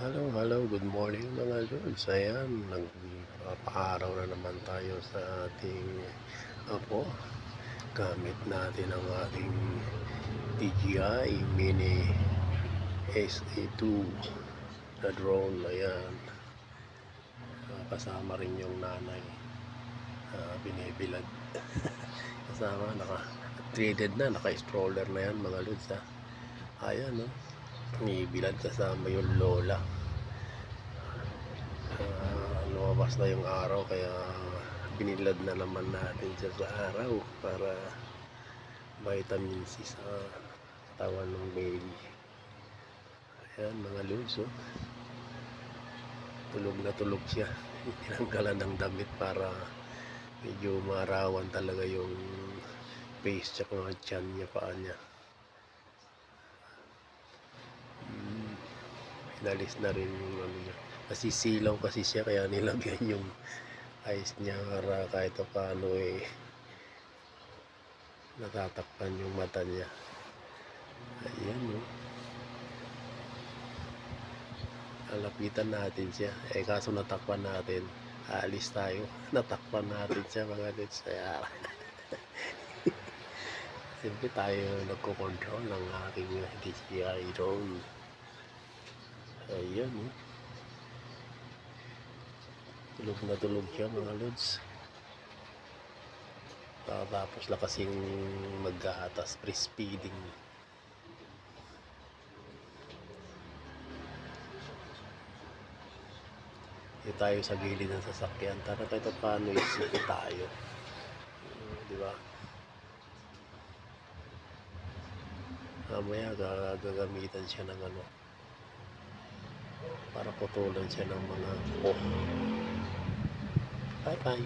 Hello, good morning mga lods. Ayan, nagpapaaraw na naman tayo sa ating apo. Gamit natin ang ating DJI Mini SA2 na drone. Ayan, kasama rin yung nanay, binibilad. Kasama, naka-threaded na, naka-stroller na yan mga lods ha. Ayan no, binibilad kasama yung lola. Lumabas na yung araw kaya binilad na naman natin siya sa araw para vitamin C sa katawan ng baby. Ayan mga lods, oh. Tulog na tulog siya. Tinanggalan ng damit para medyo maarawan talaga yung face tsaka mga tiyan niya, paa niya. Inalis na rin yung ano niya. Kasi silaw kasi siya kaya nilagyan yung eyes niya para kahit paano natatakpan yung mata niya. Ayan o. Alapitan natin siya. Kaso natakpan natin. Aalis tayo. Natakpan natin siya mga lods. Kaya siyempre tayo nagko-control ng aking DJI drone. Ayan o. Tulog na tulog siya mga lods. Tapos na kasing maghahatas, breastfeeding. Dito tayo sa gilid ng sasakyan. Tara kahit paano isip tayo. Di ba? Mamaya gagamitan siya ng ano para putulan siya ng mga bye bye.